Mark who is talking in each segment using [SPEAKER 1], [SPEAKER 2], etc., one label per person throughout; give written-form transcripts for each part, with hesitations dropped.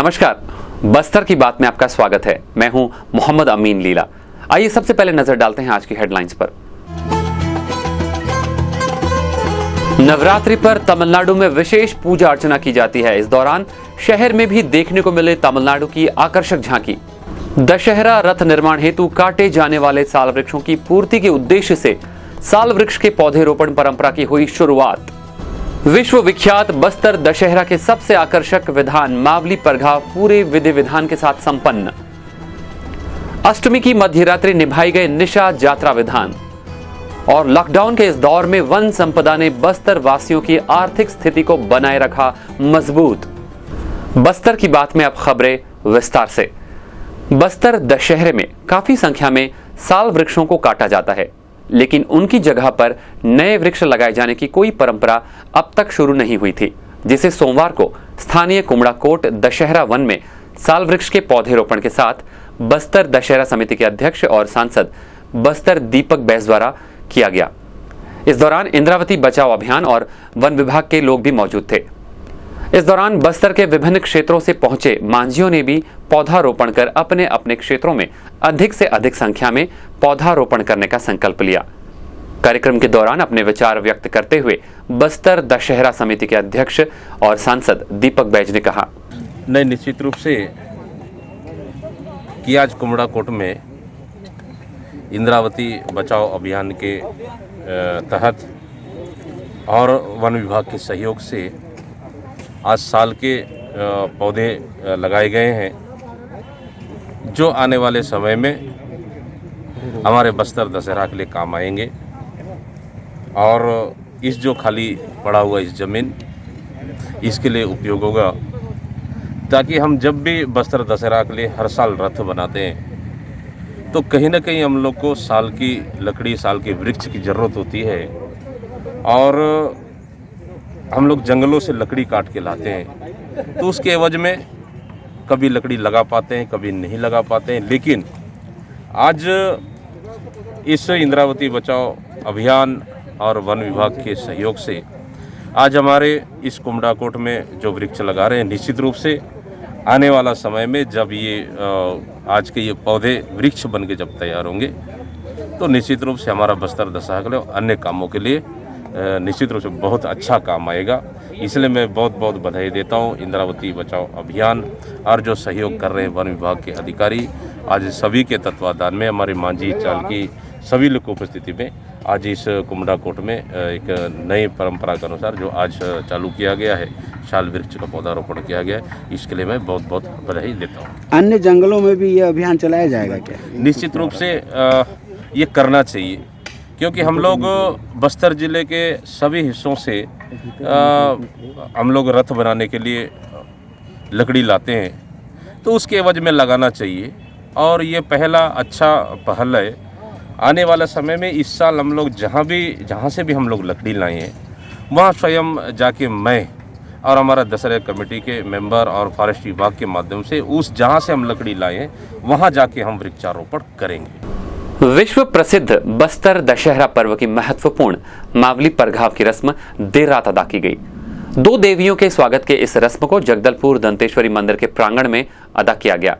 [SPEAKER 1] नमस्कार, बस्तर की बात में आपका स्वागत है। मैं हूं मोहम्मद अमीन लीला। आइए सबसे पहले नजर डालते हैं आज की हेडलाइंस पर। नवरात्रि पर तमिलनाडु में विशेष पूजा अर्चना की जाती है। इस दौरान शहर में भी देखने को मिले तमिलनाडु की आकर्षक झांकी। दशहरा रथ निर्माण हेतु काटे जाने वाले साल वृक्षों की पूर्ति के उद्देश्य से साल वृक्ष के पौधे रोपण परंपरा की हुई शुरुआत। विश्व विख्यात बस्तर दशहरा के सबसे आकर्षक विधान मावली परघाव पूरे विधि विधान के साथ संपन्न। अष्टमी की मध्यरात्रि निभाई गए निशा यात्रा विधान। और लॉकडाउन के इस दौर में वन संपदा ने बस्तर वासियों की आर्थिक स्थिति को बनाए रखा मजबूत। बस्तर की बात में अब खबरें विस्तार से। बस्तर दशहरे में काफी संख्या में साल वृक्षों को काटा जाता है, लेकिन उनकी जगह पर नए वृक्ष लगाए जाने की कोई परंपरा अब तक शुरू नहीं हुई थी, जिसे सोमवार को स्थानीय कुमड़ाकोट दशहरा वन में साल वृक्ष के पौधे रोपण के साथ बस्तर दशहरा समिति के अध्यक्ष और सांसद बस्तर दीपक बैस द्वारा किया गया। इस दौरान इंद्रावती बचाओ अभियान और वन विभाग के लोग भी मौजूद थे। इस दौरान बस्तर के विभिन्न क्षेत्रों से पहुंचे मांझियों ने भी पौधारोपण कर अपने अपने क्षेत्रों में अधिक से अधिक संख्या में पौधारोपण करने का संकल्प लिया। कार्यक्रम के दौरान अपने विचार व्यक्त करते हुए बस्तर दशहरा समिति के अध्यक्ष और सांसद दीपक बैज ने कहा,
[SPEAKER 2] नहीं, निश्चित रूप से कि आज कुमड़ाकोट में इंद्रावती बचाओ अभियान के तहत और वन विभाग के सहयोग से आज साल के पौधे लगाए गए हैं, जो आने वाले समय में हमारे बस्तर दशहरा के लिए काम आएंगे। और इस जो खाली पड़ा हुआ इस ज़मीन, इसके लिए उपयोग होगा, ताकि हम जब भी बस्तर दशहरा के लिए हर साल रथ बनाते हैं तो कहीं ना कहीं हम लोग को साल की लकड़ी, साल के वृक्ष की ज़रूरत होती है। और हम लोग जंगलों से लकड़ी काट के लाते हैं, तो उसके एवज में कभी लकड़ी लगा पाते हैं, कभी नहीं लगा पाते हैं। लेकिन आज इस इंद्रावती बचाओ अभियान और वन विभाग के सहयोग से आज हमारे इस कुमड़ाकोट में जो वृक्ष लगा रहे हैं, निश्चित रूप से आने वाला समय में जब ये आज के ये पौधे वृक्ष बन के जब तैयार होंगे तो निश्चित रूप से हमारा बस्तर दशहरा के लिए अन्य कामों के लिए निश्चित रूप से बहुत अच्छा काम आएगा। इसलिए मैं बहुत बहुत बधाई देता हूँ इंद्रावती बचाओ अभियान और जो सहयोग कर रहे हैं वन विभाग के अधिकारी। आज सभी के तत्वाधान में हमारे मांझी चाल की सभी लोग की उपस्थिति में आज इस कुमड़ाकोट में एक नई परंपरा के अनुसार जो आज चालू किया गया है, साल वृक्ष का पौधारोपण किया गया है, इसके लिए मैं बहुत बहुत बधाई देता हूँ।
[SPEAKER 3] अन्य जंगलों में भी ये अभियान चलाया जाएगा क्या?
[SPEAKER 2] निश्चित रूप से ये करना चाहिए, क्योंकि हम लोग बस्तर ज़िले के सभी हिस्सों से हम लोग रथ बनाने के लिए लकड़ी लाते हैं, तो उसके एवज में लगाना चाहिए। और ये पहला अच्छा पहल है। आने वाला समय में इस साल हम लोग जहाँ से भी हम लोग लकड़ी लाए हैं, वहाँ स्वयं जाके मैं और हमारा दशहरा कमेटी के मेंबर और फॉरेस्ट विभाग के माध्यम से उस जहाँ से हम लकड़ी लाए हैं वहाँ जाके हम वृक्षारोपण करेंगे।
[SPEAKER 1] विश्व प्रसिद्ध बस्तर दशहरा पर्व की महत्वपूर्ण मावली परघाव की रस्म देर रात अदा की गई। दो देवियों के स्वागत के इस रस्म को जगदलपुर दंतेश्वरी मंदिर के प्रांगण में अदा किया गया।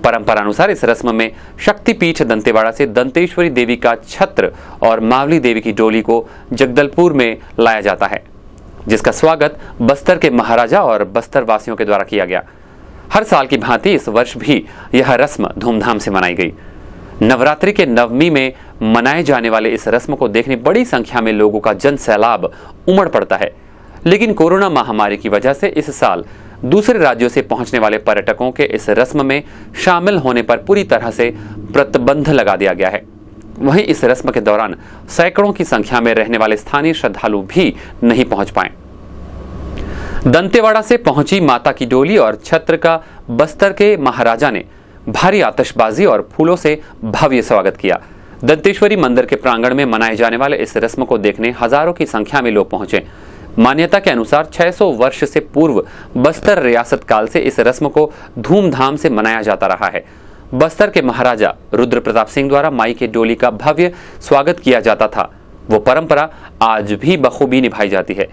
[SPEAKER 1] परंपरा अनुसार इस रस्म में शक्तिपीठ दंतेवाड़ा से दंतेश्वरी देवी का छत्र और मावली देवी की डोली को जगदलपुर में लाया जाता है, जिसका स्वागत बस्तर के महाराजा और बस्तर वासियों के द्वारा किया गया। हर साल की भांति इस वर्ष भी यह रस्म धूमधाम से मनाई गई। नवरात्रि के नवमी में मनाए जाने वाले इस रस्म को देखने बड़ी संख्या में लोगों का जन सैलाब उमड़ पड़ता है, लेकिन कोरोना महामारी की वजह से इस साल दूसरे राज्यों से पहुंचने वाले पर्यटकों के इस रस्म में शामिल होने पर पूरी तरह से प्रतिबंध लगा दिया गया है। वहीं इस रस्म के दौरान सैकड़ों की संख्या में रहने वाले स्थानीय श्रद्धालु भी नहीं पहुंच पाए। दंतेवाड़ा से पहुंची माता की डोली और छत्र का बस्तर के महाराजा ने भारी आतिशबाजी और फूलों से भव्य स्वागत किया। दंतेश्वरी मंदिर के प्रांगण में मनाए जाने वाले इस रस्म को देखने हजारों की संख्या में लोग पहुंचे। मान्यता के अनुसार 600 वर्ष से पूर्व बस्तर रियासत काल से इस रस्म को धूमधाम से मनाया जाता रहा है। बस्तर के महाराजा रुद्र प्रताप सिंह द्वारा माई के डोली का भव्य स्वागत किया जाता था। वो परंपरा आज भी बखूबी निभाई जाती है।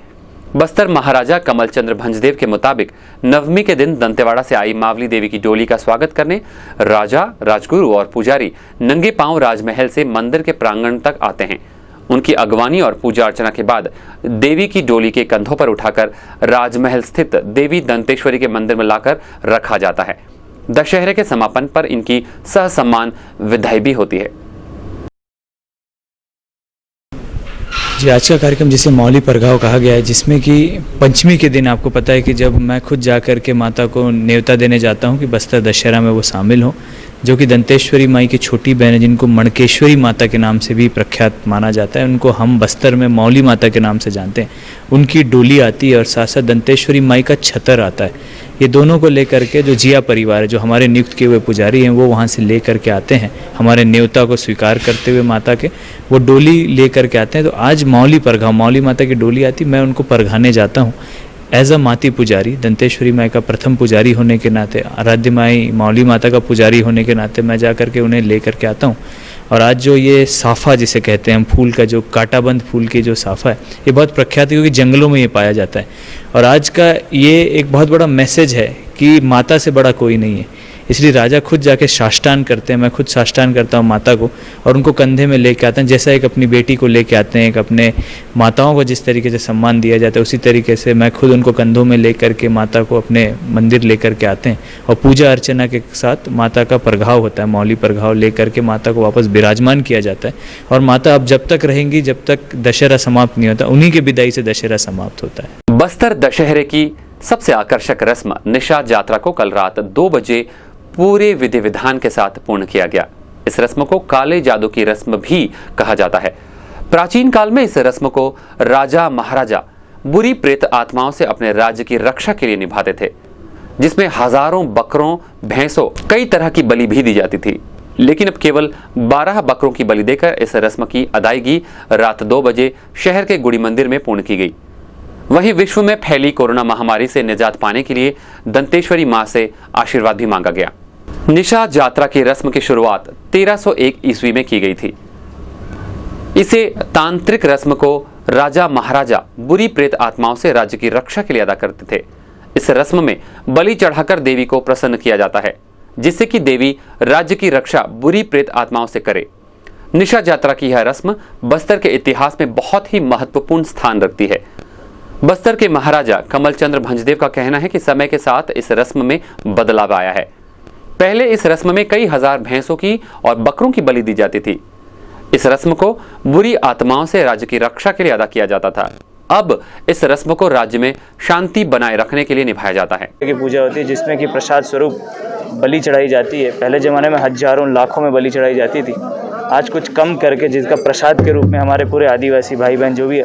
[SPEAKER 1] बस्तर महाराजा कमलचंद्र भंजदेव के मुताबिक नवमी के दिन दंतेवाड़ा से आई मावली देवी की डोली का स्वागत करने राजा, राजगुरु और पुजारी नंगे पांव राजमहल से मंदिर के प्रांगण तक आते हैं। उनकी अगवानी और पूजा अर्चना के बाद देवी की डोली के कंधों पर उठाकर राजमहल स्थित देवी दंतेश्वरी के मंदिर में लाकर रखा जाता है। दशहरे के समापन पर इनकी सहसम्मान विदाई भी होती है।
[SPEAKER 4] जी, आज का कार्यक्रम जिसे मौली परघाव कहा गया है, जिसमें कि पंचमी के दिन आपको पता है कि जब मैं खुद जा कर के माता को न्योता देने जाता हूं कि बस्तर दशहरा में वो शामिल हो, जो कि दंतेश्वरी माई की छोटी बहन है, जिनको मणकेश्वरी माता के नाम से भी प्रख्यात माना जाता है। उनको हम बस्तर में मौली माता के नाम से जानते हैं। उनकी डोली आती है और साथ साथ दंतेश्वरी माई का छतर आता है। ये दोनों को लेकर के जो जिया परिवार है, जो हमारे नियुक्त किए हुए पुजारी हैं, वो वहाँ से ले करके आते हैं। हमारे न्योता को स्वीकार करते हुए माता के वो डोली ले करके आते हैं। तो आज मौली परघाव, मौली माता की डोली आती, मैं उनको परघाने जाता हूँ एज अ माती पुजारी। दंतेश्वरी माई का प्रथम पुजारी होने के नाते, आराध्य माई मौली माता का पुजारी होने के नाते मैं जा करके उन्हें ले करके आता हूँ। और आज जो ये साफ़ा जिसे कहते हैं हम, फूल का जो कांटाबंद फूल की जो साफ़ा है, ये बहुत प्रख्यात है क्योंकि जंगलों में ये पाया जाता है। और आज का ये एक बहुत बड़ा मैसेज है कि माता से बड़ा कोई नहीं है। इसलिए राजा खुद जाके साष्टांग करते हैं, मैं खुद साष्टांग करता हूँ माता को और उनको कंधे में लेके आते हैं। जैसा एक अपनी बेटी को लेके आते हैं, एक अपने माताओं को जिस तरीके से सम्मान दिया जाता है, उसी तरीके से मैं खुद उनको कंधों में ले करके माता को अपने मंदिर लेकर के आते हैं। और पूजा अर्चना के साथ माता का परघाव होता है, मौली परघाव ले करके माता को वापस विराजमान किया जाता है। और माता अब जब तक रहेंगी, जब तक दशहरा समाप्त नहीं होता, उन्हीं के विदाई से दशहरा समाप्त होता है।
[SPEAKER 1] बस्तर दशहरे की सबसे आकर्षक रस्म निषाद यात्रा को कल रात 2 बजे पूरे विधि विधान के साथ पूर्ण किया गया। इस रस्म को काले जादू की रस्म भी कहा जाता है। प्राचीन काल में इस रस्म को राजा महाराजा बुरी प्रेत आत्माओं से अपने राज्य की रक्षा के लिए निभाते थे, जिसमें हजारों बकरों, भैंसों, कई तरह की बलि भी दी जाती थी। लेकिन अब केवल 12 बकरों की बलि देकर इस रस्म की अदायगी रात 2 बजे शहर के गुड़ी मंदिर में पूर्ण की गई। वहीं विश्व में फैली कोरोना महामारी से निजात पाने के लिए दंतेश्वरी मां से आशीर्वाद भी मांगा गया। निषाद यात्रा की रस्म की शुरुआत 1301 ईस्वी में की गई थी। इसे तांत्रिक रस्म को राजा महाराजा बुरी प्रेत आत्माओं से राज्य की रक्षा के लिए अदा करते थे। इस रस्म में बलि चढ़ाकर देवी को प्रसन्न किया जाता है, जिससे कि देवी राज्य की रक्षा बुरी प्रेत आत्माओं से करे। निषाद यात्रा की यह रस्म बस्तर के इतिहास में बहुत ही महत्वपूर्ण स्थान रखती है। बस्तर के महाराजा कमलचंद्र भंजदेव का कहना है कि समय के साथ इस रस्म में बदलाव आया है। पहले इस रस्म में कई हजार भैंसों की और बकरों की बलि दी जाती थी। इस रस्म को बुरी आत्माओं से राज्य की रक्षा के लिए अदा किया जाता था। अब इस रस्म को राज्य में शांति बनाए रखने के लिए निभाया जाता है।
[SPEAKER 4] की पूजा होती है जिसमें कि प्रसाद स्वरूप बलि चढ़ाई जाती है। पहले ज़माने में हजारों लाखों में बलि चढ़ाई जाती थी। आज कुछ कम करके जिसका प्रसाद के रूप में हमारे पूरे आदिवासी भाई बहन जो भी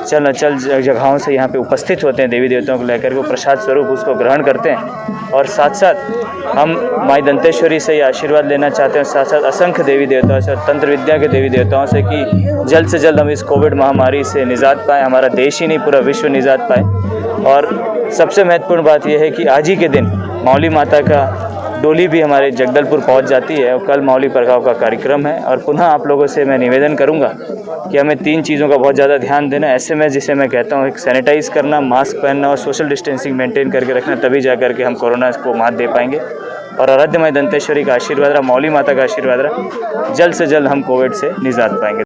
[SPEAKER 4] चल जगहों से यहाँ पे उपस्थित होते हैं, देवी देवताओं को लेकर वो प्रसाद स्वरूप उसको ग्रहण करते हैं। और साथ साथ हम माई दंतेश्वरी से ये आशीर्वाद लेना चाहते हैं, साथ साथ असंख्य देवी देवताओं से, तंत्र विद्या के देवी देवताओं से कि जल्द से जल्द हम इस कोविड महामारी से निजात पाएँ, हमारा देश ही नहीं पूरा विश्व निजात पाए। और सबसे महत्वपूर्ण बात यह है कि आज ही के दिन मौली माता का डोली भी हमारे जगदलपुर पहुंच जाती है और कल मौली परघाव का कार्यक्रम है। और पुनः आप लोगों से मैं निवेदन करूंगा कि हमें 3 चीज़ों का बहुत ज़्यादा ध्यान देना। SMS जिसे मैं कहता हूं, एक सैनिटाइज करना, मास्क पहनना और सोशल डिस्टेंसिंग मेंटेन करके रखना, तभी जा करके हम कोरोना को मात दे पाएंगे। और आराध्य माई दंतेश्वरी का आशीर्वाद रहा, मौली माता का आशीर्वाद रहा, जल्द से जल्द हम कोविड से निजात पाएंगे।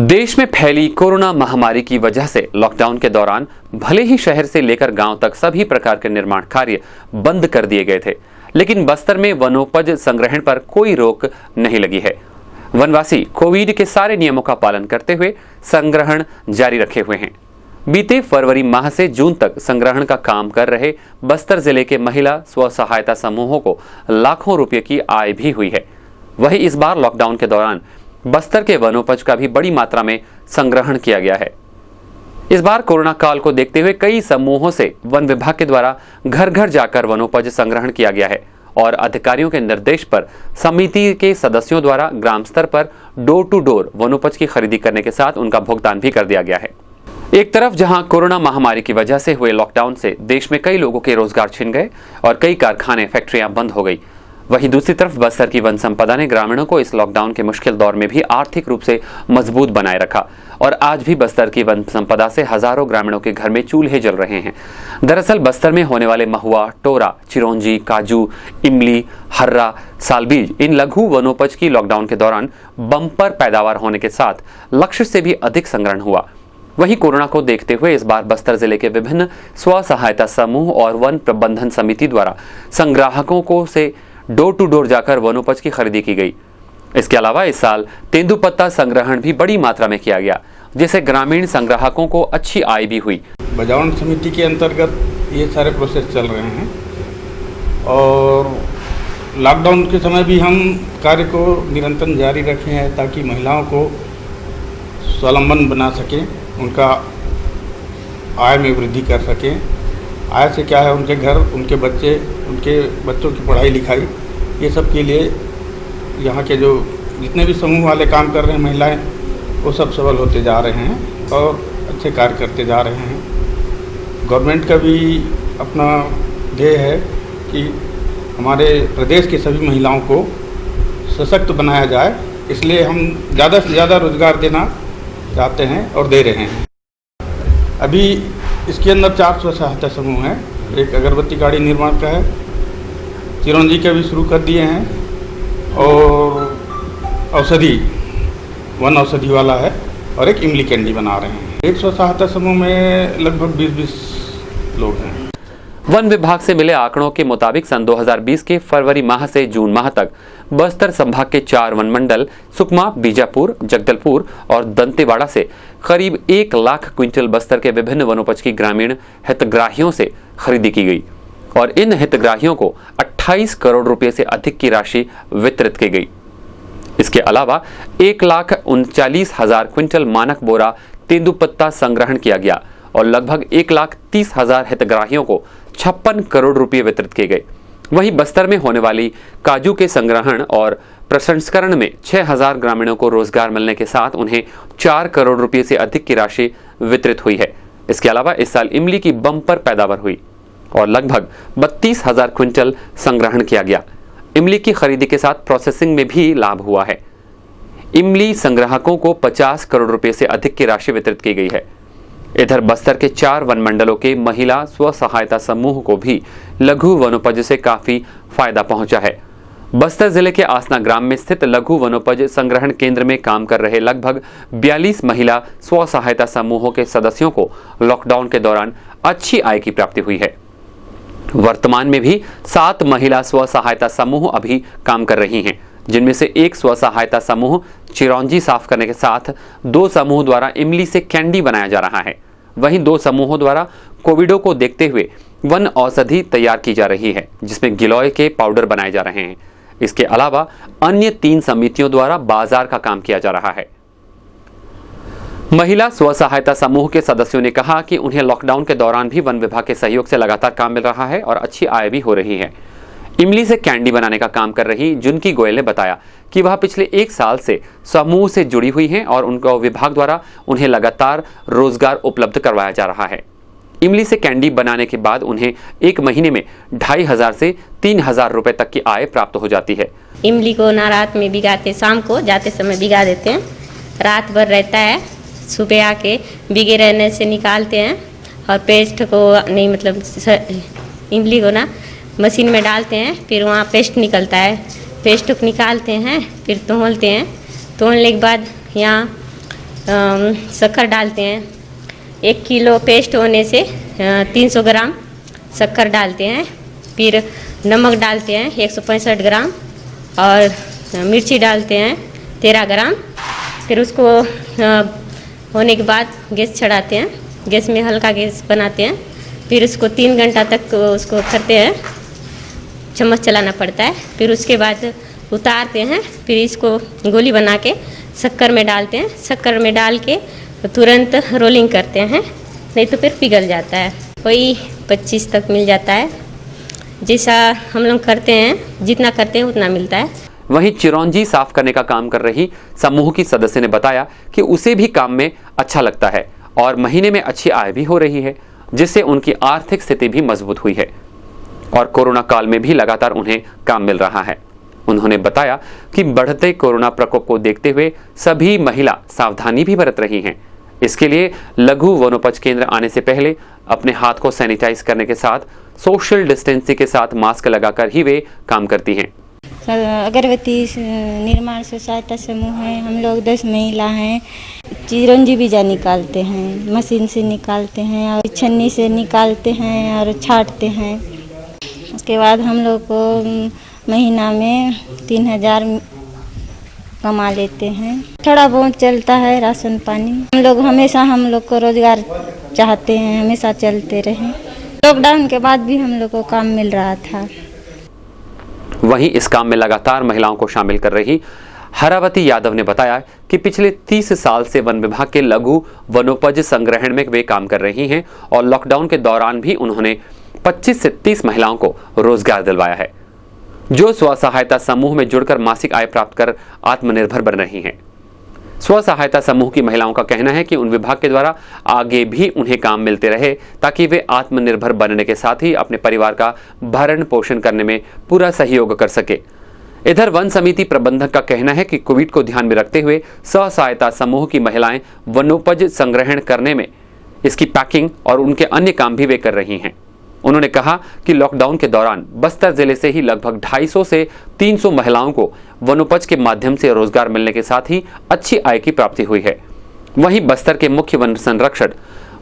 [SPEAKER 1] देश में फैली कोरोना महामारी की वजह से लॉकडाउन के दौरान भले ही शहर से लेकर गांव तक सभी प्रकार के निर्माण कार्य बंद कर दिए गए थे, लेकिन बस्तर में वनोपज संग्रहण पर कोई रोक नहीं लगी है। वनवासी कोविड के सारे नियमों का पालन करते हुए संग्रहण जारी रखे हुए हैं। बीते फरवरी माह से जून तक संग्रहण का काम कर रहे बस्तर जिले के महिला स्व सहायता समूहों को लाखों रुपए की आय भी हुई है। वहीं इस बार लॉकडाउन के दौरान बस्तर के वनोपज का भी बड़ी मात्रा में संग्रहण किया गया है। इस बार कोरोना काल को देखते हुए कई समूहों से वन विभाग के द्वारा घर घर जाकर वनोपज संग्रहण किया गया है और अधिकारियों के निर्देश पर समिति के सदस्यों द्वारा ग्राम स्तर पर डोर टू डोर वनोपज की खरीदी करने के साथ उनका भुगतान भी कर दिया गया है। एक तरफ जहां कोरोना महामारी की वजह से हुए लॉकडाउन से देश में कई लोगों के रोजगार छिन गए और कई कारखाने, फैक्ट्रियां बंद हो गई, वहीं दूसरी तरफ बस्तर की वन संपदा ने ग्रामीणों को इस लॉकडाउन के मुश्किल दौर में भी आर्थिक रूप से मजबूत बनाए रखा और आज भी बस्तर की वन संपदा से हजारों ग्रामीणों के घर में चूल्हे जल रहे हैं। दरअसल बस्तर में होने वाले महुआ, टोरा, चिरौंजी, काजू, इमली, हर्रा, सालबीज इन लघु वनोपज की लॉकडाउन के दौरान बम्पर पैदावार होने के साथ लक्ष्य से भी अधिक संग्रहण हुआ। वहीं कोरोना को देखते हुए इस बार बस्तर जिले के विभिन्न स्व सहायता समूह और वन प्रबंधन समिति द्वारा संग्राहकों से डोर टू डोर जाकर वनोपज की खरीदी की गई। इसके अलावा इस साल तेंदुपत्ता संग्रहण भी बड़ी मात्रा में किया गया, जिससे ग्रामीण संग्राहकों को अच्छी आय भी हुई।
[SPEAKER 5] बजावन समिति के अंतर्गत ये सारे प्रोसेस चल रहे हैं और लॉकडाउन के समय भी हम कार्य को निरंतर जारी रखे हैं ताकि महिलाओं को स्वावलंबन बना सकें, उनका आय में वृद्धि कर सकें। आय से क्या है, उनके घर, उनके बच्चों की पढ़ाई लिखाई, ये सब के लिए यहाँ के जो जितने भी समूह वाले काम कर रहे हैं महिलाएं, वो सब सबल होते जा रहे हैं और अच्छे कार्य करते जा रहे हैं। गवर्नमेंट का भी अपना ध्येय है कि हमारे प्रदेश की सभी महिलाओं को सशक्त बनाया जाए, इसलिए हम ज़्यादा से ज़्यादा रोजगार देना चाहते हैं और दे रहे हैं। अभी इसके अंदर 4 स्व सहायता समूह हैं। एक अगरबत्ती गाड़ी निर्माण का है, चिरौंजी का भी शुरू कर दिए हैं और औषधि, वन औषधि वाला है और एक इमली कैंडी बना रहे हैं। एक स्व सहायता समूह में लगभग 20-20 लोग हैं।
[SPEAKER 1] वन विभाग से मिले आंकड़ों के मुताबिक सन 2020 के फरवरी माह से जून माह तक बस्तर संभाग के 4 वन मंडल सुकमा, बीजापुर, जगदलपुर और दंतेवाड़ा से करीब 1 लाख क्विंटल बस्तर के विभिन्न वनोपज की ग्रामीण हितग्राहियों से खरीदी की गई और इन हितग्राहियों को 28 करोड़ रुपए से अधिक की राशि वितरित की गई। इसके अलावा 1,39,000 क्विंटल मानक बोरा तेंदुपत्ता संग्रहण किया गया और लगभग 1,30,000 हितग्राहियों को 56 करोड़ रुपए वितरित किए गए। वहीं बस्तर में होने वाली काजू के संग्रहण और प्रसंस्करण में 6,000 ग्रामीणों को रोजगार मिलने के साथ उन्हें 4 करोड़ रुपए से अधिक की राशि वितरित हुई है। इसके अलावा इस साल इमली की बम्पर पैदावार हुई और लगभग 32,000 क्विंटल संग्रहण किया गया। इमली की खरीदी के साथ प्रोसेसिंग में भी लाभ हुआ है। इमली संग्राहकों को 50 करोड़ रुपए से अधिक की राशि वितरित की गई है। इधर बस्तर के 4 वन मंडलों के महिला स्व सहायता समूह को भी लघु वनोपज से काफी फायदा पहुंचा है। बस्तर जिले के आसना ग्राम में स्थित लघु वनोपज संग्रहण केंद्र में काम कर रहे लगभग 42 महिला स्व सहायता समूहों के सदस्यों को लॉकडाउन के दौरान अच्छी आय की प्राप्ति हुई है। वर्तमान में भी 7 महिला स्व सहायता समूह अभी काम कर रही हैं, जिनमें से एक स्व सहायता समूह चिरौंजी साफ करने के साथ 2 समूह द्वारा इमली से कैंडी बनाया जा रहा है। वहीं 2 समूहों द्वारा कोविडों को देखते हुए वन औषधि तैयार की जा रही है, जिसमें गिलोय के पाउडर बनाए जा रहे हैं। इसके अलावा अन्य 3 समितियों द्वारा बाजार का काम किया जा रहा है। महिला स्व सहायता समूह के सदस्यों ने कहा कि उन्हें लॉकडाउन के दौरान भी वन विभाग के सहयोग से लगातार काम मिल रहा है और अच्छी आय भी हो रही है। इमली से कैंडी बनाने का काम कर रही जुनकी गोयल ने बताया कि वह पिछले 1 साल से समूह से जुड़ी हुई हैं और उनका विभाग द्वारा उन्हें लगातार रोजगार उपलब्ध करवाया जा रहा है। इमली से कैंडी बनाने के बाद उन्हें 1 महीने में 2,500 से 3,000 रुपए तक की आय प्राप्त हो जाती है।
[SPEAKER 6] इमली को ना रात में भिगाते, शाम को जाते समय भिगा देते हैं, रात भर रहता है, सुबह आके भिगे रहने से निकालते हैं और पेस्ट को नहीं, मतलब इमली को ना मशीन में डालते हैं, फिर वहाँ पेस्ट निकलता है, पेस्ट को निकालते हैं, फिर तोलते हैं, तोलने के बाद यहाँ शक्कर डालते हैं। 1 किलो पेस्ट होने से 300 ग्राम शक्कर डालते हैं, फिर नमक डालते हैं 165 ग्राम और मिर्ची डालते हैं 13 ग्राम। फिर उसको होने के बाद गैस चढ़ाते हैं, गैस में हल्का गैस बनाते हैं, फिर उसको 3 घंटा तक उसको करते हैं, चम्मच चलाना पड़ता है। फिर उसके बाद उतारते हैं, फिर इसको गोली बना के शक्कर में डालते हैं, शक्कर में डाल के तुरंत रोलिंग करते हैं, नहीं तो फिर पिघल जाता है। कोई 25 तक मिल जाता है, जैसा हम लोग करते हैं, जितना करते हैं उतना मिलता है।
[SPEAKER 1] वहीं चिरौंजी साफ करने का काम कर रही समूह की सदस्य ने बताया कि उसे भी काम में अच्छा लगता है और महीने में अच्छी आय भी हो रही है, जिससे उनकी आर्थिक स्थिति भी मजबूत हुई है और कोरोना काल में भी लगातार उन्हें काम मिल रहा है। उन्होंने बताया कि बढ़ते कोरोना प्रकोप को देखते हुए सभी महिला सावधानी भी बरत रही हैं। इसके लिए लघु वनोपज केंद्र आने से पहले अपने हाथ को सैनिटाइज करने के साथ सोशल डिस्टेंसिंग के साथ मास्क लगाकर ही वे काम करती हैं।
[SPEAKER 7] अगरबत्ती निर्माण स्व सहायता समूह है, हम लोग 10 महिला हैं। चिरंजी बीजा निकालते हैं, मशीन से निकालते हैं और छन्नी से निकालते हैं और छांटते हैं। उसके बाद हम लोग को महीना में 3000 कमा लेते हैं। थोड़ा बहुत चलता है राशन पानी। हम लोग को रोजगार चाहते हैं, हमेशा चलते रहें। लॉकडाउन के बाद भी हम लोग को काम मिल रहा था।
[SPEAKER 1] वहीं इस काम में लगातार महिलाओं को शामिल कर रही हरावती यादव ने बताया कि पिछले 30 साल से वन विभाग के लघु वनोपज संग्रहण में वे काम कर रही हैं और लॉकडाउन के दौरान भी उन्होंने 25 से 30 महिलाओं को रोजगार दिलवाया है, जो स्व सहायता समूह में जुड़कर मासिक आय प्राप्त कर आत्मनिर्भर बन रही हैं। स्व सहायता समूह की महिलाओं का कहना है कि उन विभाग के द्वारा आगे भी उन्हें काम मिलते रहे ताकि वे आत्मनिर्भर बनने के साथ ही अपने परिवार का भरण पोषण करने में पूरा सहयोग कर सके। इधर वन समिति प्रबंधक का कहना है कि कोविड को ध्यान में रखते हुए स्व सहायता समूह की महिलाएं वनोपज संग्रहण करने में इसकी पैकिंग और उनके अन्य काम भी वे कर रही हैं। उन्होंने कहा कि लॉकडाउन के दौरान बस्तर जिले से ही लगभग 250 से 300 महिलाओं को वनोपज के माध्यम से रोजगार मिलने के साथ ही अच्छी आय की प्राप्ति हुई है। वहीं बस्तर के मुख्य वन संरक्षक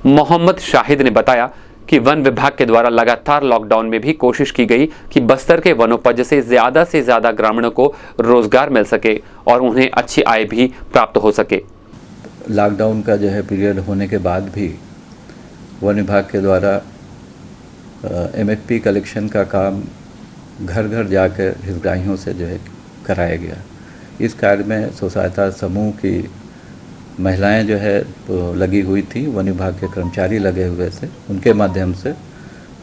[SPEAKER 1] मोहम्मद शाहिद ने बताया कि वन विभाग के द्वारा लगातार लॉकडाउन में भी कोशिश की गई कि बस्तर के वनोपज से ज्यादा ग्रामीणों को रोजगार मिल सके और उन्हें अच्छी आय भी प्राप्त हो सके।
[SPEAKER 8] लॉकडाउन का जो है पीरियड होने के बाद भी वन विभाग के द्वारा MFP कलेक्शन का काम घर घर जाकर हितग्राहियों से जो है कराया गया। इस कार्य में स्व सहायता समूह की महिलाएं जो है तो लगी हुई थी, वन विभाग के कर्मचारी लगे हुए थे। उनके माध्यम से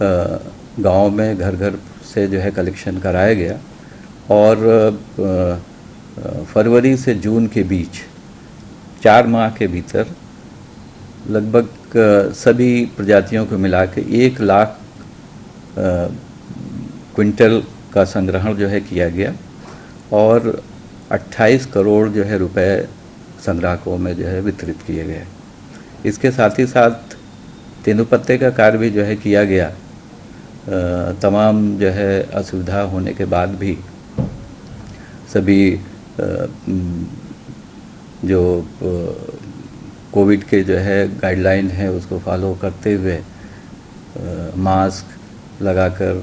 [SPEAKER 8] गांव में घर घर से जो है कलेक्शन कराया गया और फरवरी से जून के बीच 4 माह के भीतर लगभग सभी प्रजातियों को मिला के 1 लाख क्विंटल का संग्रहण जो है किया गया और 28 करोड़ जो है रुपए संग्राहकों में जो है वितरित किए गए। इसके साथ ही साथ तेंदुपत्ते का कार्य भी जो है किया गया। तमाम जो है असुविधा होने के बाद भी सभी जो कोविड के जो है गाइडलाइन है उसको फॉलो करते हुए मास्क लगाकर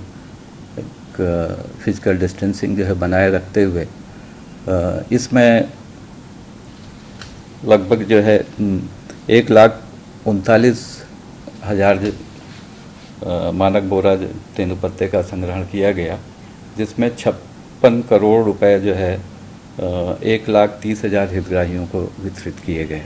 [SPEAKER 8] फिजिकल डिस्टेंसिंग जो है बनाए रखते हुए इसमें लगभग जो है 1,39,000 मानक बोरा तेंदुपत्ते का संग्रहण किया गया, जिसमें 56 करोड़ रुपए जो है 1,30,000 हितग्राहियों को वितरित किए गए।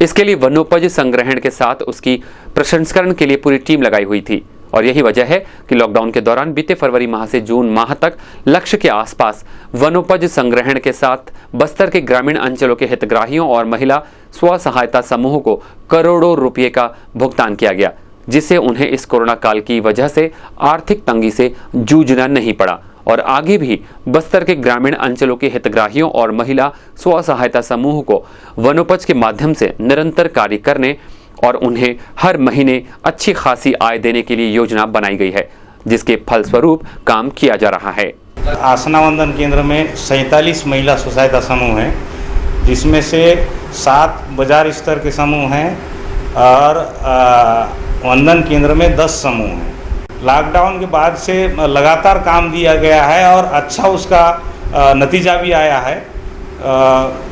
[SPEAKER 1] इसके लिए वनोपज संग्रहण के साथ उसकी प्रसंस्करण के लिए पूरी टीम लगाई हुई थी और यही वजह है कि लॉकडाउन के दौरान बीते फरवरी माह से जून माह तक लक्ष्य के आसपास वनोपज संग्रहण के साथ बस्तर के ग्रामीण अंचलों के हितग्राहियों और महिला स्व सहायता समूह को करोड़ों रुपये का भुगतान किया गया, जिससे उन्हें इस कोरोना काल की वजह से आर्थिक तंगी से जूझना नहीं पड़ा और आगे भी बस्तर के ग्रामीण अंचलों के हितग्राहियों और महिला स्व सहायता समूह को वनोपज के माध्यम से निरंतर कार्य करने और उन्हें हर महीने अच्छी खासी आय देने के लिए योजना बनाई गई है, जिसके फलस्वरूप काम किया जा रहा है।
[SPEAKER 5] आसना वंदन केंद्र में 47 महिला स्व सहायता समूह हैं, जिसमें से 7 बाजार स्तर के समूह हैं और वंदन केंद्र में 10 समूह हैं। लॉकडाउन के बाद से लगातार काम दिया गया है और अच्छा उसका नतीजा भी आया है।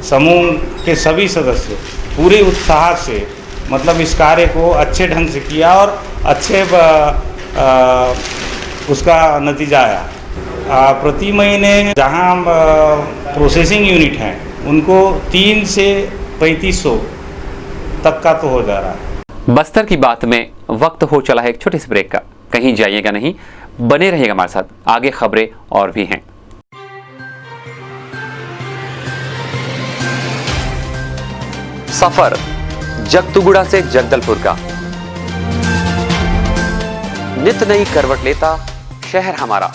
[SPEAKER 5] समूह के सभी सदस्य पूरे उत्साह से मतलब इस कार्य को अच्छे ढंग से किया और अच्छे उसका नतीजा आया। प्रति महीने जहां प्रोसेसिंग यूनिट हैं उनको 3 से 3500 तक का तो हो जा रहा है।
[SPEAKER 1] बस्तर की बात में वक्त हो चला है एक छोटे से ब्रेक का, कहीं जाइएगा नहीं, बने रहिएगा हमारे साथ, आगे खबरें और भी हैं। सफर जगतुगुड़ा से जगदलपुर का नित नई करवट लेता शहर हमारा,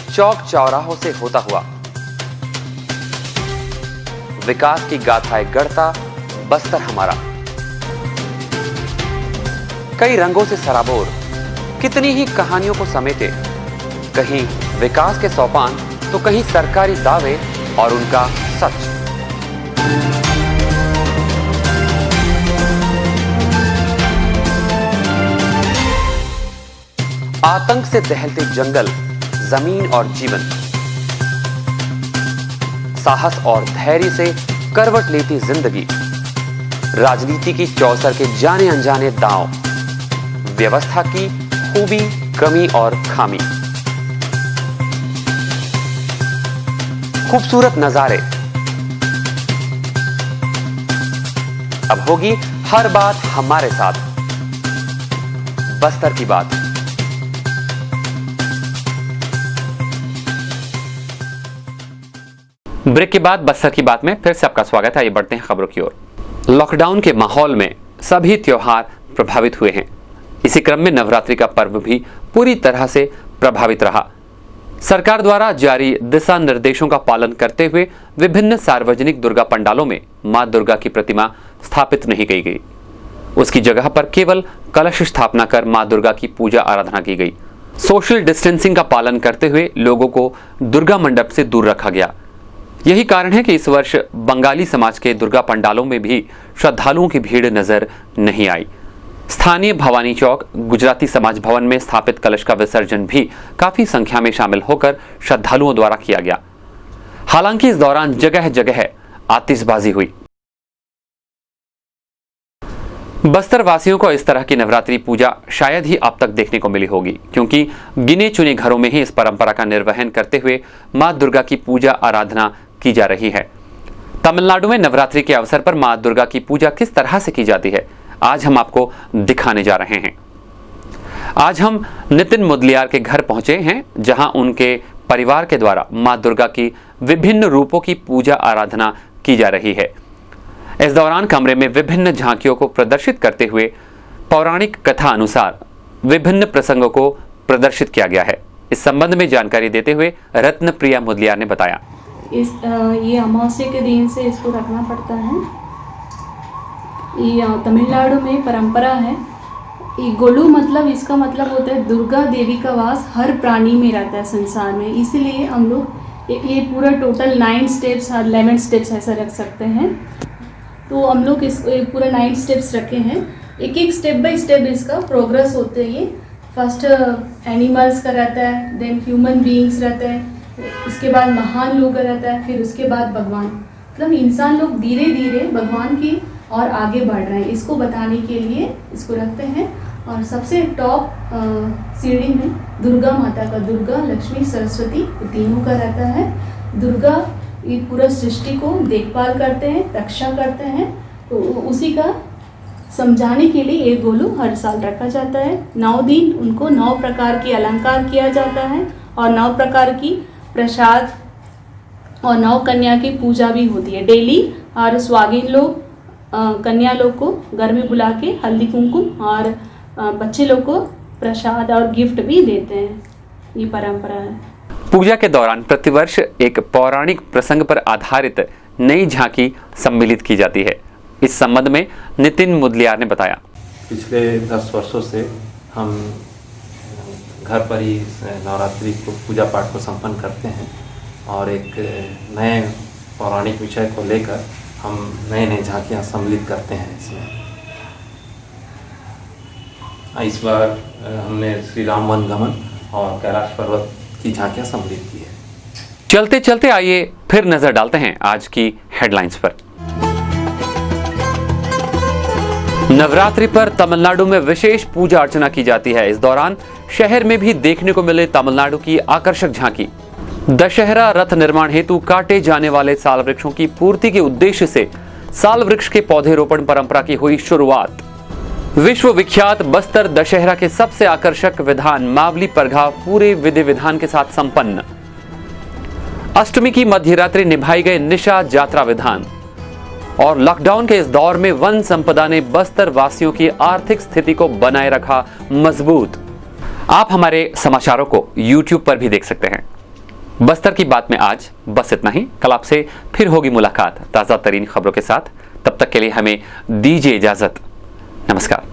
[SPEAKER 1] चौक चौराहों से होता हुआ विकास की गाथाएं गढ़ता बस्तर हमारा। कई रंगों से सराबोर कितनी ही कहानियों को समेटे, कहीं विकास के सोपान तो कहीं सरकारी दावे और उनका सच। आतंक से दहलते जंगल, जमीन और जीवन, साहस और धैर्य से करवट लेती जिंदगी, राजनीति की चौसर के जाने अनजाने दांव, व्यवस्था की खूबी, कमी और खामी, खूबसूरत नजारे। अब होगी हर बात हमारे साथ, बस्तर की बात। ब्रेक के बाद बस्तर की बात में फिर से आपका स्वागत है। ये बढ़ते हैं खबरों की ओर। लॉकडाउन के माहौल में सभी त्योहार प्रभावित हुए हैं। इसी क्रम में नवरात्रि का पर्व भी पूरी तरह से प्रभावित रहा। सरकार द्वारा जारी दिशा निर्देशों का पालन करते हुए विभिन्न सार्वजनिक दुर्गा पंडालों में मां दुर्गा की प्रतिमा स्थापित नहीं की गई। उसकी जगह पर केवल कलश स्थापना कर मां दुर्गा की पूजा आराधना की गई। सोशल डिस्टेंसिंग का पालन करते हुए लोगों को दुर्गा मंडप से दूर रखा गया। यही कारण है कि इस वर्ष बंगाली समाज के दुर्गा पंडालों में भी श्रद्धालुओं की भीड़ नजर नहीं आई। स्थानीय भवानी चौक गुजराती समाज भवन में स्थापित कलश का विसर्जन भी काफी संख्या में शामिल होकर श्रद्धालुओं द्वारा किया गया। हालांकि इस दौरान जगह जगह आतिशबाजी हुई। बस्तर वासियों को इस तरह की नवरात्रि पूजा शायद ही अब तक देखने को मिली होगी, क्योंकि गिने चुने घरों में ही इस परंपरा का निर्वहन करते हुए मां दुर्गा की पूजा आराधना की जा रही है। तमिलनाडु में नवरात्रि के अवसर पर मां दुर्गा की पूजा किस तरह से की जाती है, आज हम आपको दिखाने जा रहे हैं। आज हम नितिन मुदलियार के घर पहुंचे हैं, जहां उनके परिवार के द्वारा मां दुर्गा की विभिन्न रूपों की पूजा आराधना की जा रही है। इस दौरान कमरे में विभिन्न झांकियों को प्रदर्शित करते हुए पौराणिक कथा अनुसार विभिन्न प्रसंगों को प्रदर्शित किया गया है। इस संबंध में जानकारी देते हुए रत्नप्रिया मुदलियार ने बताया,
[SPEAKER 9] ये अमावस्या के दिन से इसको रखना पड़ता है। ये तमिलनाडु में परंपरा है। ये गोलू मतलब इसका मतलब होता है दुर्गा देवी का वास हर प्राणी में रहता है संसार में, इसलिए हम लोग ये पूरा टोटल 9 स्टेप्स और 11 स्टेप्स ऐसा रख सकते हैं। तो हम लोग इस पूरा 9 स्टेप्स रखे हैं। एक एक स्टेप बाय स्टेप इसका प्रोग्रेस होते हैं। ये फर्स्ट एनिमल्स का रहता है, देन ह्यूमन बीइंग्स रहता है, उसके बाद महान लोग रहता है, फिर उसके बाद भगवान। मतलब इंसान लोग धीरे धीरे भगवान की और आगे बढ़ रहे हैं, इसको बताने के लिए इसको रखते हैं। और सबसे टॉप सीढ़ी में दुर्गा माता का, दुर्गा लक्ष्मी सरस्वती तीनों का रहता है। दुर्गा ये पूरा सृष्टि को देखभाल करते हैं, रक्षा करते हैं। तो उसी का समझाने के लिए ये गोलू हर साल रखा जाता है। 9 दिन उनको 9 प्रकार की अलंकार किया जाता है और 9 प्रकार की प्रसाद और 9 कन्या की पूजा भी होती है डेली। और स्वागिन लोग कन्या लोग को घर में बुला के हल्दी कुमकुम और बच्चे लोग को प्रसाद और गिफ्ट भी देते हैं। ये परंपरा है।
[SPEAKER 1] पूजा के दौरान प्रतिवर्ष एक पौराणिक प्रसंग पर आधारित नई झांकी सम्मिलित की जाती है। इस संबंध में नितिन मुदलियार ने बताया,
[SPEAKER 10] पिछले 10 वर्षों से हम घर पर ही नवरात्रि को पूजा पाठ को संपन्न करते हैं और एक नए पौराणिक विषय को लेकर हम नए नए झांकियाँ सम्मिलित करते हैं। इसमें इस बार हमने श्री राम वनगमन और कैलाश पर्वत की झांकियाँ सम्मिलित की है।
[SPEAKER 1] चलते चलते आइए फिर नजर डालते हैं आज की हेडलाइंस पर। नवरात्रि पर तमिलनाडु में विशेष पूजा अर्चना की जाती है। इस दौरान शहर में भी देखने को मिले तमिलनाडु की आकर्षक झांकी। दशहरा रथ निर्माण हेतु काटे जाने वाले साल वृक्षों की पूर्ति के उद्देश्य से साल वृक्ष के पौधे रोपण परंपरा की हुई शुरुआत। विश्व विख्यात बस्तर दशहरा के सबसे आकर्षक विधान मावली परघाव पूरे विधि विधान के साथ संपन्न। अष्टमी की मध्यरात्रि निभाई गए निशा जात्रा विधान और लॉकडाउन के इस दौर में वन संपदा ने बस्तर वासियों की आर्थिक स्थिति को बनाए रखा मजबूत। आप हमारे समाचारों को YouTube पर भी देख सकते हैं। बस्तर की बात में आज बस इतना ही। कल आपसे फिर होगी मुलाकात ताज़ा तरीन खबरों के साथ। तब तक के लिए हमें दीजिए इजाजत। नमस्कार।